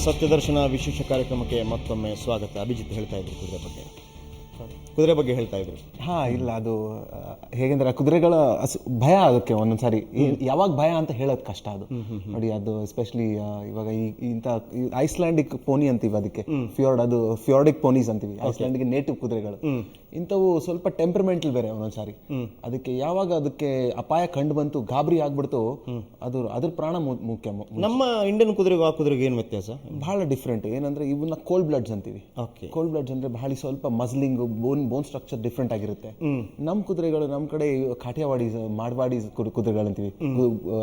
ಸತ್ಯದರ್ಶನ ವಿಶೇಷ ಕಾರ್ಯಕ್ರಮಕ್ಕೆ ಮತ್ತೊಮ್ಮೆ ಸ್ವಾಗತ. ಅಭಿಜಿತ್ ಹೇಳ್ತಾ ಇದ್ರು ಕುದುರೆ ಬಗ್ಗೆ ಹೇಳ್ತಾ ಇದ್ರು. ಇಲ್ಲ ಅದು ಹೇಗೆಂದ್ರೆ ಕುದುರೆಗಳ ಭಯ ಅದಕ್ಕೆ ಒಂದೊಂದ್ಸಾರಿ ಯಾವಾಗ ಭಯ ಅಂತ ಹೇಳೋದು ಕಷ್ಟ. ಅದು ನೋಡಿ, ಅದು ಎಸ್ಪೆಷಲಿ ಇವಾಗ ಇಂಥ ಐಸ್ಲ್ಯಾಂಡಿಕ್ ಪೋನಿ ಅಂತೀವಿ ಅದಕ್ಕೆ, ಅದು ಫ್ಯೋರ್ಡಿಕ್ ಪೋನೀಸ್ ಅಂತೀವಿ, ಐಸ್ಲ್ಯಾಂಡಿಗೆ ನೇಟಿವ್ ಕುದುರೆಗಳು. ಇಂಥವು ಸ್ವಲ್ಪ ಟೆಂಪರ್ಮೆಂಟಲ್ ಬೇರೆ ಒಂದೊಂದ್ಸಾರಿ. ಅದಕ್ಕೆ ಯಾವಾಗ ಅದಕ್ಕೆ ಅಪಾಯ ಕಂಡು ಬಂತು, ಗಾಬರಿ ಆಗ್ಬಿಡ್ತು, ಅದ್ರ ಪ್ರಾಣ ಮುಖ್ಯ. ನಮ್ಮ ಇಂಡಿಯನ್ ಕುದುರೆಗೂ ಆ ಕುದುರೆಗೆ ಏನು ವ್ಯತ್ಯಾಸ? ಬಹಳ ಡಿಫ್ರೆಂಟ್. ಏನಂದ್ರೆ ಇವನ್ನ ಕೋಲ್ಡ್ ಬ್ಲಡ್ಸ್ ಅಂತೀವಿ. ಕೋಲ್ಡ್ ಬ್ಲಡ್ಸ್ ಅಂದ್ರೆ ಬಹಳ ಸ್ವಲ್ಪ ಮಸ್ಲಿಂಗ್, ಬೋನ್ ಸ್ಟ್ರಕ್ಚರ್ ಡಿಫ್ರೆಂಟ್ ಆಗಿರುತ್ತೆ. ನಮ್ಮ ಕುದುರೆಗಳು, ನಮ್ಮ ಕಡೆ ಕಾಠಿಯಾವಾಡೀಸ್, ಮಾರ್ವಾಡೀಸ್ ಕುದುರೆಗಳಂತೀವಿ,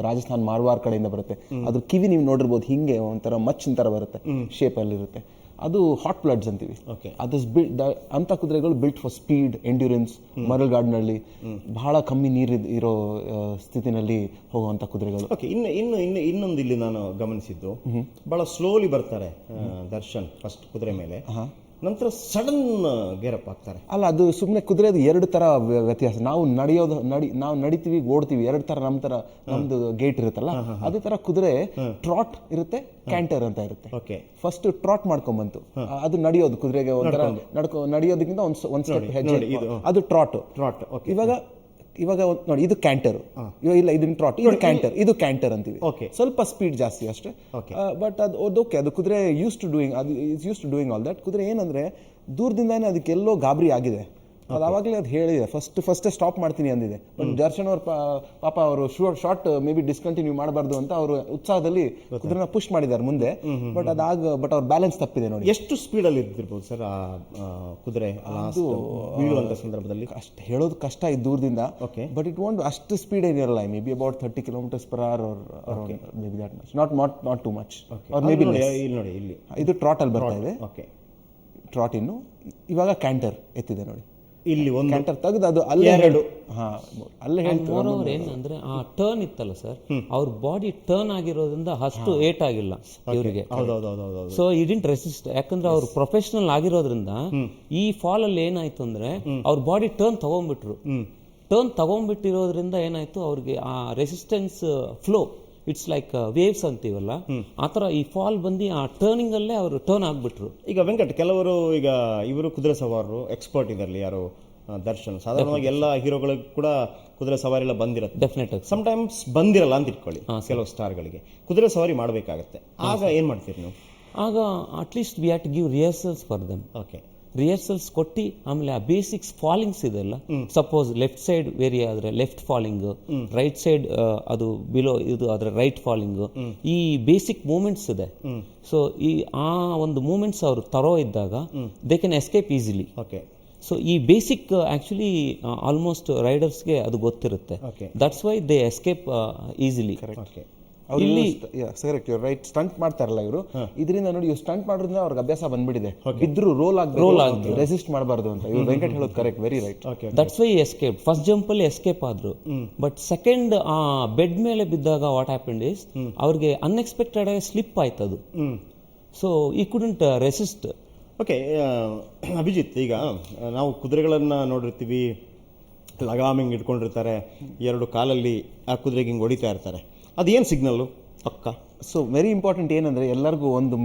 ರಾಜಸ್ಥಾನ್ ಮಾರ್ವಾರ್ ಕಡೆಯಿಂದ ಬರುತ್ತೆ. ಅದ್ರ ಕಿವಿ ನೀವು ನೋಡಿರ್ಬೋದು, ಹಿಂಗೆ ಒಂಥರ ಮಚ್ಚಿನ ತರ ಬರುತ್ತೆ, ಶೇಪ್ ಅಲ್ಲಿ ಇರುತ್ತೆ. ಅದು ಹಾಟ್ ಬ್ಲಡ್ಸ್ ಅಂತೀವಿ. ಅದು ಅಂತ ಕುದುರೆಗಳು ಬಿಲ್ಟ್ ಫಾರ್ ಸ್ಪೀಡ್, ಎಂಡ್ಯೂರೆನ್ಸ್, ಮರಳುಗಾಡಿನಲ್ಲಿ ಬಹಳ ಕಮ್ಮಿ ನೀರು ಇರೋ ಸ್ಥಿತಿನಲ್ಲಿ ಹೋಗುವಂತ ಕುದುರೆಗಳು. ಇನ್ನೊಂದು ಇಲ್ಲಿ ನಾನು ಗಮನಿಸಿದ್ದು, ಬಹಳ ಸ್ಲೋಲಿ ಬರ್ತಾರೆ ದರ್ಶನ್ ಫಸ್ಟ್ ಕುದುರೆ ಮೇಲೆ, ನಂತರ ಸಡನ್ ಗೇರಪ್ ಆಗ್ತಾರೆ. ಅಲ್ಲ, ಅದು ಸುಮ್ಮನೆ ಕುದುರೆದು ಎರಡು ತರ ವ್ಯತ್ಯಾಸ. ನಾವು ನಾವು ನಡಿತೀವಿ, ಓಡ್ತೀವಿ, ಎರಡು ತರ ನಮ್ದು ಗೇಟ್ ಇರುತ್ತಲ್ಲ, ಅದೇ ತರ ಕುದುರೆ ಟ್ರಾಟ್ ಇರುತ್ತೆ, ಕ್ಯಾಂಟರ್ ಅಂತ ಇರುತ್ತೆ. ಫಸ್ಟ್ ಟ್ರಾಟ್ ಮಾಡ್ಕೊಂಡ್ಬಂತು, ಅದು ನಡೆಯೋದು ಕುದುರೆಗೆ ಒಂಥರ ನಡೆಯೋದಕ್ಕಿಂತ ಒಂದ್ ಸ್ಟೆಪ್ ಹೆಜ್ಜೆ, ಅದು ಟ್ರಾಟ್. ಇವಾಗ ನೋಡಿ, ಇದು ಕ್ಯಾಂಟರ್, ಇಲ್ಲ ಇದನ್ನ ಟ್ರಾಟ್, ಇದು ಕ್ಯಾಂಟರ್, ಇದು ಕ್ಯಾಂಟರ್ ಅಂತೀವಿ. ಸ್ವಲ್ಪ ಸ್ಪೀಡ್ ಜಾಸ್ತಿ ಅಷ್ಟೇ. ಬಟ್ ಅದು ಕುದುರೆ use to doing all that. ಕುದುರೆ ಏನಂದ್ರೆ ದೂರದಿಂದಾನೇ ಅದಕ್ಕೆ ಎಲ್ಲೋ ಗಾಬರಿ ಆಗಿದೆ, ಅದು ಅವಾಗಲೇ ಅದು ಹೇಳಿದೆ, ಫಸ್ಟ್ ಸ್ಟಾಪ್ ಮಾಡ್ತೀನಿ ಅಂದಿದೆ. ಬಟ್ ದರ್ಶನ್ ಅವ್ರ ಪಾಪ ಅವರು ಶಾರ್ಟ್ ಮೇ ಬಿ ಡಿಸ್ಕಂಟಿನ್ಯೂ ಮಾಡಬಾರ್ದು ಅಂತ ಅವರು ಉತ್ಸಾಹದಲ್ಲಿ ಕುದುರೆನ ಪುಷ್ ಮಾಡಿದ್ದಾರೆ ಮುಂದೆ. ಬಟ್ ಅವ್ರ ಬ್ಯಾಲೆನ್ಸ್ ತಪ್ಪಿದೆ ನೋಡಿ. ಎಷ್ಟು ಸ್ಪೀಡ್ ಅಲ್ಲಿ ಇರ್ತಿರ್ಬೋದು ಸರ್ ಆ ಕುದುರೆ ಬೀಳುವಂತ ಸಂದರ್ಭದಲ್ಲಿ? ಅಷ್ಟು ಹೇಳೋದು ಕಷ್ಟ ಇದು ದೂರದಿಂದ. ಬಟ್ ಇಟ್ ವಾಂಟ್ ಅಷ್ಟು ಸ್ಪೀಡ್ ಏನಿರಲ್ಲ, maybe about 30 km/h maybe that much, not too much. ಇಲ್ಲಿ ಇದು ಟ್ರಾಟ್ ಅಲ್ಲಿ ಬರ್ತಾ ಇದೆ. ಟ್ರಾಟ್ ಇನ್ನು ಇವಾಗ ಕ್ಯಾಂಟರ್ ಎತ್ತಿದೆ ನೋಡಿ. ಇಲ್ಲಿ ಒಂದು ಕ್ಯಾಂಟರ್ ತೆಗೆದು ಅದು ಅಲ್ಲೇ ಅಲ್ಲೇ ಹೇಳ್ತಾರೆ. ಏನಂದ್ರೆ ಆ ಟರ್ನ್ ಇತ್ತಲ್ಲ ಸರ್, ಅವ್ರ ಬಾಡಿ ಟರ್ನ್ ಆಗಿರೋದ್ರಿಂದ ಅಷ್ಟು ಏಟ್ ಆಗಿಲ್ಲ ಇವರಿಗೆ. ಸೊ ಈ ಡಿಂಟ್ ರೆಸಿಸ್ಟ್, ಯಾಕಂದ್ರೆ ಅವ್ರು ಪ್ರೊಫೆಷನಲ್ ಆಗಿರೋದ್ರಿಂದ. ಈ ಫಾಲ್ ಅಲ್ಲಿ ಏನಾಯ್ತು ಅಂದ್ರೆ ಅವ್ರ ಬಾಡಿ ಟರ್ನ್ ತಗೊಂಡ್ಬಿಟ್ಟಿರೋದ್ರಿಂದ ಏನಾಯ್ತು, ಅವ್ರಿಗೆ ಆ resistance flow, it's like waves ಅಂತೀವಲ್ಲ, ಆತರ ಈ ಫಾಲ್ ಬಂದು ಆ ಟರ್ನಿಂಗ್ ಅಲ್ಲೇ ಅವರು ಟರ್ನ್ ಆಗ್ಬಿಟ್ರು. ಈಗ ವೆಂಕಟ್, ಕೆಲವರು ಈಗ ಇವರು ಕುದುರೆ ಸವಾರರು ಎಕ್ಸ್ಪರ್ಟ್ ಇದರಲ್ಲಿ, ಯಾರು ದರ್ಶನ್, ಸಾಧಾರಣವಾಗಿ ಎಲ್ಲ ಹೀರೋಗಳಿಗೆ ಕೂಡ ಕುದುರೆ ಸವಾರಿ ಎಲ್ಲ ಬಂದಿರುತ್ತೆ. ಡೆಫಿನೆಟ್. ಸಮಟೈಮ್ಸ್ ಬಂದಿರಲ್ಲ ಅಂತ ಇಟ್ಕೊಳ್ಳಿ, ಕೆಲವು ಸ್ಟಾರ್ಗಳಿಗೆ ಕುದುರೆ ಸವಾರಿ ಮಾಡಬೇಕಾಗತ್ತೆ. ಆಗ ಏನ್ ಮಾಡ್ತೀರಿ ನೀವು? ಆಗ at least we have to give rehearsals for them. Rehearsals ಕೊಟ್ಟು, ಆಮೇಲೆ ಆ ಬೇಸಿಕ್ಸ್ ಫಾಲಿಂಗ್ಸ್ ಇದೆಲ್ಲ, ಸಪೋಸ್ ಲೆಫ್ಟ್ ಸೈಡ್ ವೇರಿ ಆದ್ರೆ ಲೆಫ್ಟ್ ಫಾಲಿಂಗ್, ರೈಟ್ ಸೈಡ್ ಅದು ಬಿಲೋ ಇದು ಆದ್ರೆ ರೈಟ್ ಫಾಲಿಂಗ್, ಈ ಬೇಸಿಕ್ ಮೂವ್ಮೆಂಟ್ಸ್ ಇದೆ. ಸೊ ಆ ಒಂದು ಮೂವ್ಮೆಂಟ್ಸ್ ಅವರು ತರೋ ಇದ್ದಾಗ they can escape easily. So ಈ ಬೇಸಿಕ್ ಆಕ್ಚುಲಿ ಆಲ್ಮೋಸ್ಟ್ ರೈಡರ್ಸ್ಗೆ ಅದು ಗೊತ್ತಿರುತ್ತೆ. That's why they escape easily. Right, stunt ಮಾಡ್ತಾರಲ್ಲ ಇವರು, ಇದರಿಂದ ನೋಡಿ, ಇವ್ರು ಸ್ಟಂಟ್ ಮಾಡೋದ್ರಿಂದ ಅವ್ರಿಗೆ ಅಭ್ಯಾಸ ಬಂದ್ಬಿಟ್ಟಿದೆ. ಇದ್ರು ರೋಲ್ ಆಗಿ ರೆಸಿಸ್ಟ್ ಮಾಡಬಾರ್ದು ಅಂತ ಇವ್ರು ವೆಂಕಟ್ ಹೇಳೋದು correct, very right. That's why escape. First jump ಅಲ್ಲಿ ಎಸ್ಕೇಪ್ ಆದ್ರು, ಬಟ್ ಸೆಕೆಂಡ್ ಆ ಬೆಡ್ ಮೇಲೆ ಬಿದ್ದಾಗ ವಾಟ್ ಹ್ಯಾಪೆಂಡ್ ಇಸ್, ಅವ್ರಿಗೆ ಅನ್ಎಕ್ಸ್ಪೆಕ್ಟೆಡ್ ಆಗಿ ಸ್ಲಿಪ್ ಆಯ್ತದು. ಸೊ ಈ ಕುಡಂಟ್ ರೆಸಿಸ್ಟ್. ಅಭಿಜಿತ್, ಈಗ ನಾವು ಕುದುರೆಗಳನ್ನ ನೋಡಿರ್ತೀವಿ, ಲಗಾಮಿಂಗ್ ಇಟ್ಕೊಂಡಿರ್ತಾರೆ, ಎರಡು ಕಾಲಲ್ಲಿ ಆ ಕುದುರೆಗೆ ಹಿಂಗೆ ಹೊಡಿತಾ ಇರ್ತಾರೆ. ಅದೇನು ಸಿಗ್ನಲ್ಲು ಪಕ್ಕ? So very important. ಏನಂದ್ರೆ ಎಲ್ಲರಿಗೂ ಒಂದು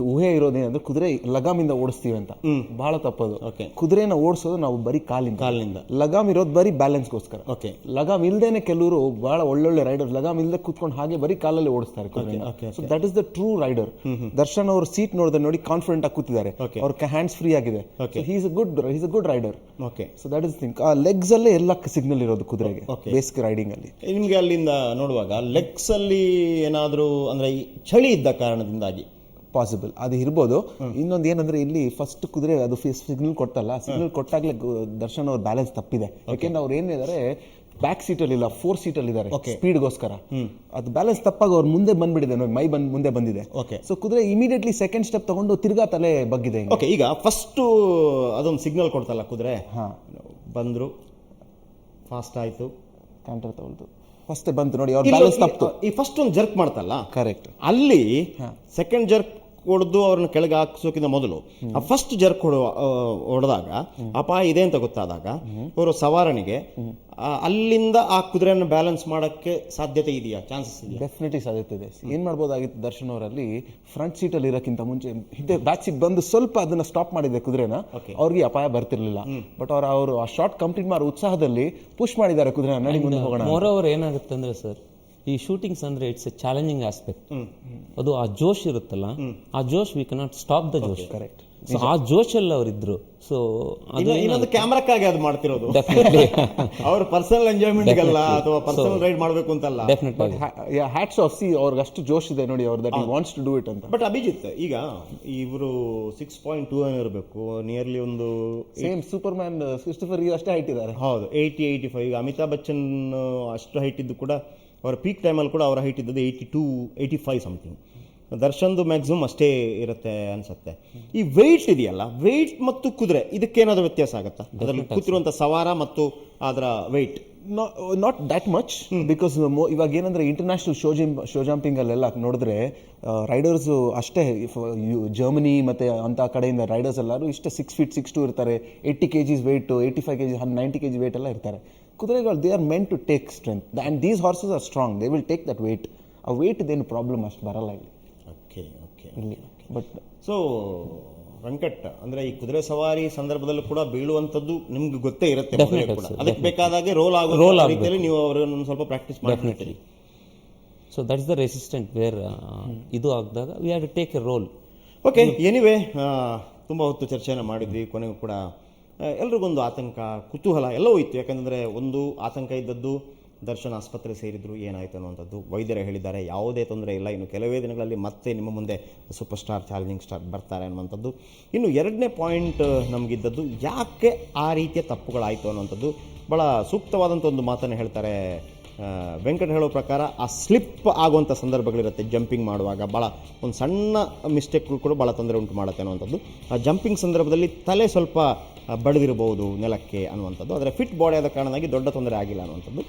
ಊಹೆ ಇರೋದೇನಂದ್ರೆ ಕುದುರೆ ಲಗಾಮಿಂದ ಓಡಿಸ್ತೀವಿ ಅಂತ. ಬಹಳ ತಪ್ಪದು. ಕುದುರೆನ ಓಡಿಸೋದು ನಾವು ಬರೀ ಕಾಲಿಂದ. ಲಗಾಮ್ ಇರೋದು ಬರೀ ಬ್ಯಾಲೆನ್ಸ್ಗೋಸ್ಕರ. ಲಗಾಮ್ ಇಲ್ದೇನೆ ಕೆಲವರು ಬಹಳ ಒಳ್ಳೊಳ್ಳೆ ರೈಡರ್ ಲಗಾಮ್ ಇಲ್ದೆ ಕೂತ್ಕೊಂಡು ಹಾಗೆ ಬರೀ ಕಾಲಲ್ಲಿ ಓಡಿಸ್ತಾರೆ ಕುದುರೆನ. So that is the true rider. Darshan ಅವರು ಸೀಟ್ ನೋಡಿದ್ರೆ ನೋಡಿ, ಕಾನ್ಫಿಡೆಂಟ್ ಆಗಿ ಕೂತಿದ್ದಾರೆ, ಅವ್ರ ಹ್ಯಾಂಡ್ಸ್ ಫ್ರೀ ಆಗಿದೆ. He is a good rider. So that is think. ಆ ಲೆಗ್ಸ್ ಅಲ್ಲೇ ಎಲ್ಲ ಸಿಗ್ನಲ್ ಇರೋದು ಕುದುರೆಗೆ ಬೇಸಿಕ್ ರೈಡಿಂಗ್ ಅಲ್ಲಿ. ನಿಮ್ಗೆ ಅಲ್ಲಿಂದ ನೋಡುವಾಗ ಲೆಗ್ಸ್ ಅಲ್ಲಿ ಏನಾದ್ರೂ ಅಂದ್ರೆ ಚಳಿ ಇದ್ದ ಕಾರಣದಿಂದಾಗಿ ಪಾಸಿಬಲ್ ಅದು ಇರ್ಬೋದು. ಇನ್ನೊಂದು ಏನಂದ್ರೆ, ಇಲ್ಲಿ ಫಸ್ಟ್ ಕುದುರೆ ಅದು ಸಿಗ್ನಲ್ ಕೊಟ್ಟಲ್ಲ, ಸಿಗ್ನಲ್ ಕೊಟ್ಟಾಗ್ಲೇ ದರ್ಶನ್ ಅವ್ರ ಬ್ಯಾಲೆನ್ಸ್ ತಪ್ಪಿದೆ. ಯಾಕೆಂದ್ರೆ ಅವ್ರು ಏನಿದ್ದಾರೆ, ಬ್ಯಾಕ್ ಸೀಟ್ ಅಲ್ಲಿ ಇಲ್ಲ, 4 ಸೀಟ್ ಅಲ್ಲಿ ಇದ್ದಾರೆ ಸ್ಪೀಡ್ಗೋಸ್ಕರ. ಅದು ಬ್ಯಾಲೆನ್ಸ್ ತಪ್ಪಾಗಿ ಅವ್ರು ಮುಂದೆ ಬಂದ್ಬಿಟ್ಟಿದೆ, ಮುಂದೆ ಬಂದಿದೆ. ಸೊ ಕುದುರೆ ಇಮಿಡಿಯೇಟ್ಲಿ ಸೆಕೆಂಡ್ ಸ್ಟೆಪ್ ತಗೊಂಡು ತಿರ್ಗಾ ತಲೆ ಬಗ್ಗಿದೆ. ಈಗ ಫಸ್ಟ್ ಅದೊಂದು ಸಿಗ್ನಲ್ ಕೊಡ್ತಲ್ಲ ಕುದುರೆ, ಬಂದ್ರು, ಫಾಸ್ಟ್ ಆಯ್ತು, ಕ್ಯಾಂಟರ್ ತಗೊಳ್ತು, ಫಸ್ಟ್ ಬಂತು ನೋಡಿ, ಅವ್ರ ಬ್ಯಾಲೆನ್ಸ್ ತಪ್ಪು. ಈ ಫಸ್ಟ್ ಒಂದು ಜರ್ಕ್ ಮಾಡ್ತಲ್ಲ, ಕರೆಕ್ಟ್. ಅಲ್ಲಿ ಸೆಕೆಂಡ್ ಜರ್ಕ್ ಹೊಡೆದು ಅವ್ರನ್ನ ಕೆಳಗೆ ಹಾಕ್ಸೋಕ್ಕಿಂತ ಮೊದಲು ಆ ಫಸ್ಟ್ ಜರ್ಕ್ ಹೊಡೆದಾಗ ಅಪಾಯ ಇದೆ ಅಂತ ಗೊತ್ತಾದಾಗ ಅವರು ಸವಾರನಿಗೆ ಅಲ್ಲಿಂದ ಆ ಕುದುರೆಯನ್ನು ಬ್ಯಾಲೆನ್ಸ್ ಮಾಡೋಕ್ಕೆ ಸಾಧ್ಯತೆ ಇದೆಯಾ, ಚಾನ್ಸಸ್ ಇದೆಯಾ? ಡೆಫಿನೆಟ್ಲಿ ಸಾಧ್ಯತೆ ಇದೆ. ಏನ್ ಮಾಡ್ಬೋದಾಗಿತ್ತು ದರ್ಶನ್ ಅವರಲ್ಲಿ, ಫ್ರಂಟ್ ಸೀಟ್ ಅಲ್ಲಿ ಇರೋಕ್ಕಿಂತ ಮುಂಚೆ ಹಿಂದೆ ಬ್ಯಾಕ್ ಸೀಟ್ ಬಂದು ಸ್ವಲ್ಪ ಅದನ್ನ ಸ್ಟಾಪ್ ಮಾಡಿದೆ ಕುದುರೆನ, ಅವ್ರಿಗೆ ಅಪಾಯ ಬರ್ತಿರ್ಲಿಲ್ಲ. ಬಟ್ ಅವರು ಆ ಶಾರ್ಟ್ ಕಂಪ್ಲೀಟ್ ಮಾಡೋ ಉತ್ಸಾಹದಲ್ಲಿ ಪುಷ್ ಮಾಡಿದ್ದಾರೆ ಕುದುರೆ, ನಡಿ ಮುಂದೆ ಹೋಗೋಣ. ಮೋರ್ ಓವರ್ ಏನಾಗುತ್ತೆ ಅಂದ್ರೆ ಸರ್, ಈ ಶೂಟಿಂಗ್ಸ್ ಅಂದ್ರೆ ಇಟ್ಸ್ ಎ ಚಾಲೆಂಜಿಂಗ್ ಆಸ್ಪೆಕ್ಟ್. ಅದು ಆ ಜೋಶ್ ಇರುತ್ತಲ್ಲ, ಆ ಜೋಶ್ ವಿ ಕೆನಾಟ್ ಸ್ಟಾಪ್ ದ ಜೋಶ್. ಕರೆಕ್ಟ್. ಸೊ ಆ ಜೋಶಲ್ಲಿ ಅವರಿದ್ರು. ಸೊ ಇನ್ನೊಂದು ಕ್ಯಾಮ್ರಾಕ್ಕಾಗಿ ಅದು ಮಾಡ್ತಿರೋದು, ಅವ್ರ ಪರ್ಸನಲ್ ಎಂಜಾಯ್ಮೆಂಟ್ಗಲ್ಲ ಅಥವಾ ಪರ್ಸನಲ್ ರೈಡ್ ಮಾಡಬೇಕು ಅಂತಲ್ಲ. ಹ್ಯಾಟ್ಸ್ ಆಫ್, ಸಿ ಅವ್ರಿಗೆ ಅಷ್ಟು ಜೋಶ್ ಇದೆ ನೋಡಿ, ಅವ್ರ that he wants to do it ಅಂತ. ಬಟ್ ಅಭಿಜಿತ್, ಈಗ ಇವರು 6.2 ಇರಬೇಕು, ನಿಯರ್ಲಿ ಒಂದು same superman Christopher Reeve ಅಷ್ಟೇ ಹೈಟ್ ಇದ್ದಾರೆ. ಹೌದು, 80-85. ಈಗ ಅಮಿತಾಬ್ ಬಚ್ಚನ್ ಅಷ್ಟು ಹೈಟ್ ಇದ್ದು ಕೂಡ, ಅವರ ಪೀಕ್ ಟೈಮಲ್ಲಿ ಕೂಡ ಅವರ ಹೈಟ್ ಇದ್ದದ್ದು 82-85 ಸಮಥಿಂಗ್. ದರ್ಶನ್ದು ಮ್ಯಾಕ್ಸಿಮಮ್ ಅಷ್ಟೇ ಇರುತ್ತೆ ಅನ್ಸುತ್ತೆ. ಈ ವೆಯ್ಟ್ ಇದೆಯಲ್ಲ, ವೆಯ್ಟ್ ಮತ್ತು ಕುದುರೆ ಇದಕ್ಕೇನಾದ್ರೂ ವ್ಯತ್ಯಾಸ ಆಗುತ್ತಾ? ಅದರಲ್ಲಿ ಕೂತಿರುವಂಥ ಸವಾರ ಮತ್ತು ಅದರ weight not that much, because ಇವಾಗ ಏನಂದ್ರೆ ಇಂಟರ್ನ್ಯಾಷನಲ್ ಶೋ ಜಂಪಿಂಗ್ ಅಲ್ಲೆಲ್ಲ ನೋಡಿದ್ರೆ ರೈಡರ್ಸ್ ಅಷ್ಟೇ, ಜರ್ಮನಿ ಮತ್ತೆ ಅಂತ ಕಡೆಯಿಂದ ರೈಡರ್ಸ್ ಎಲ್ಲರೂ ಇಷ್ಟೇ 6 feet 6'2" ಇರ್ತಾರೆ, 80 kgs weight, 85 kg 90 kg weight ಎಲ್ಲ ಇರ್ತಾರೆ. ಕುದುರೆಗಳು they are meant to take strength, and these horses are strong, they will take that weight. ಆ ವೆಯ್ಟ್ ಇದೇನು ಪ್ರಾಬ್ಲಮ್ ಅಷ್ಟು ಬರಲ್ಲ ಇಲ್ಲಿ. ಇಲ್ಲಿ ಬಟ್ ಸೊ ವೆಂಕಟ್, ಅಂದ್ರೆ ಈ ಕುದುರೆ ಸವಾರಿ ಸಂದರ್ಭದಲ್ಲೂ ಕೂಡ ಬೀಳುವಂಥದ್ದು ನಿಮ್ಗೆ ಗೊತ್ತೇ ಇರುತ್ತೆ, ಅದಕ್ಕೆ ಬೇಕಾದಾಗೆ ರೋಲ್ ಆಗೋ ರೀತಿಯಲ್ಲಿ ನೀವು ಅವರನ್ನು ಸ್ವಲ್ಪ ಪ್ರಾಕ್ಟೀಸ್ ಮಾಡಿ. So that's the resistant where ಇದು ಆಗಿದಾಗ we have to take a role. Okay, anyway ತುಂಬ ಹೊತ್ತು ಚರ್ಚೆಯನ್ನು ಮಾಡಿದ್ವಿ. ಕೊನೆಗೂ ಕೂಡ ಎಲ್ರಿಗೊಂದು ಆತಂಕ, ಕುತೂಹಲ ಎಲ್ಲವೂ ಇತ್ತು. ಯಾಕಂದರೆ ಒಂದು ಆತಂಕ ಇದ್ದದ್ದು, ದರ್ಶನ್ ಆಸ್ಪತ್ರೆ ಸೇರಿದ್ರು, ಏನಾಯಿತು ಅನ್ನುವಂಥದ್ದು. ವೈದ್ಯರು ಹೇಳಿದ್ದಾರೆ ಯಾವುದೇ ತೊಂದರೆ ಇಲ್ಲ, ಇನ್ನು ಕೆಲವೇ ದಿನಗಳಲ್ಲಿ ಮತ್ತೆ ನಿಮ್ಮ ಮುಂದೆ ಸೂಪರ್ ಸ್ಟಾರ್, ಚಾಲೆಂಜಿಂಗ್ ಸ್ಟಾರ್ ಬರ್ತಾರೆ ಅನ್ನುವಂಥದ್ದು. ಇನ್ನು ಎರಡನೇ ಪಾಯಿಂಟ್ ನಮಗಿದ್ದದ್ದು, ಯಾಕೆ ಆ ರೀತಿಯ ತಪ್ಪುಗಳಾಯಿತು ಅನ್ನುವಂಥದ್ದು. ಭಾಳ ಸೂಕ್ತವಾದಂಥ ಒಂದು ಮಾತನ್ನು ಹೇಳ್ತಾರೆ ವೆಂಕಟ್. ಹೇಳೋ ಪ್ರಕಾರ ಆ ಸ್ಲಿಪ್ ಆಗುವಂಥ ಸಂದರ್ಭಗಳಿರುತ್ತೆ ಜಂಪಿಂಗ್ ಮಾಡುವಾಗ, ಭಾಳ ಒಂದು ಸಣ್ಣ ಮಿಸ್ಟೇಕ್ಗಳು ಕೂಡ ಭಾಳ ತೊಂದರೆ ಉಂಟು ಮಾಡುತ್ತೆ ಅನ್ನುವಂಥದ್ದು. ಆ ಜಂಪಿಂಗ್ ಸಂದರ್ಭದಲ್ಲಿ ತಲೆ ಸ್ವಲ್ಪ ಬಡಿದಿರಬಹುದು ನೆಲಕ್ಕೆ ಅನ್ನುವಂಥದ್ದು, ಆದರೆ ಫಿಟ್ ಬಾಡಿ ಆದ ಕಾರಣವಾಗಿ ದೊಡ್ಡ ತೊಂದರೆ ಆಗಿಲ್ಲ ಅನ್ನುವಂಥದ್ದು.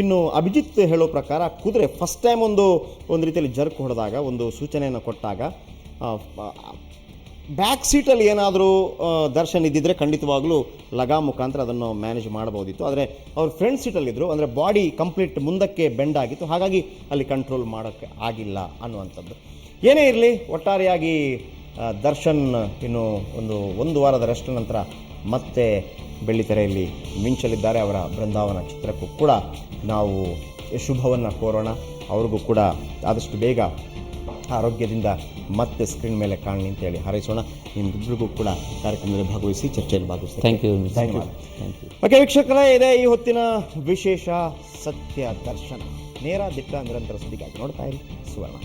ಇನ್ನು ಅಭಿಜಿತ್ ಹೇಳೋ ಪ್ರಕಾರ ಕುದುರೆ ಫಸ್ಟ್ ಟೈಮ್ ಒಂದು ರೀತಿಯಲ್ಲಿ ಜರ್ಕ್ ಹೊಡೆದಾಗ, ಒಂದು ಸೂಚನೆಯನ್ನು ಕೊಟ್ಟಾಗ ಬ್ಯಾಕ್ ಸೀಟಲ್ಲಿ ಏನಾದರೂ ದರ್ಶನ್ ಇದ್ದಿದ್ರೆ ಖಂಡಿತವಾಗ್ಲೂ ಲಗಾಮ್ ಮುಖಾಂತರ ಅದನ್ನು ಮ್ಯಾನೇಜ್ ಮಾಡ್ಬೋದಿತ್ತು. ಆದರೆ ಅವ್ರು ಫ್ರಂಟ್ ಸೀಟಲ್ಲಿದ್ದರು, ಅಂದರೆ ಬಾಡಿ ಕಂಪ್ಲೀಟ್ ಮುಂದಕ್ಕೆ ಬೆಂಡ್ ಆಗಿತ್ತು, ಹಾಗಾಗಿ ಅಲ್ಲಿ ಕಂಟ್ರೋಲ್ ಮಾಡೋಕ್ಕೆ ಆಗಿಲ್ಲ ಅನ್ನುವಂಥದ್ದು. ಏನೇ ಇರಲಿ, ಒಟ್ಟಾರೆಯಾಗಿ ದರ್ಶನ್ ಇನ್ನು ಒಂದು ವಾರದ ರೆಸ್ಟ್ ನಂತರ ಮತ್ತೆ ಬೆಳ್ಳಿತೆರೆಯಲ್ಲಿ ಮಿಂಚಲಿದ್ದಾರೆ. ಅವರ ಬೃಂದಾವನ ಚಿತ್ರಕ್ಕೂ ಕೂಡ ನಾವು ಶುಭವನ್ನು ಕೋರೋಣ. ಅವ್ರಿಗೂ ಕೂಡ ಆದಷ್ಟು ಬೇಗ ಆರೋಗ್ಯದಿಂದ ಮತ್ತೆ ಸ್ಕ್ರೀನ್ ಮೇಲೆ ಕಾಣಲಿ ಅಂತೇಳಿ ಹಾರೈಸೋಣ. ನಿಮ್ಮಿಬ್ಬರಿಗೂ ಕೂಡ ಕಾರ್ಯಕ್ರಮದಲ್ಲಿ ಭಾಗವಹಿಸಿ ಚರ್ಚೆಯಲ್ಲಿ ಭಾಗವಹಿಸಿ ಥ್ಯಾಂಕ್ ಯು. ಓಕೆ ವೀಕ್ಷಕರೇ, ಇದೇ ಈ ಹೊತ್ತಿನ ವಿಶೇಷ ಸತ್ಯ ದರ್ಶನ. ನೇರ ದಿಟ್ಟ ನಿರಂತರ ಸುದ್ದಿಗಾಗಿ ನೋಡ್ತಾ ಇರಿ ಸುವರ್ಣ.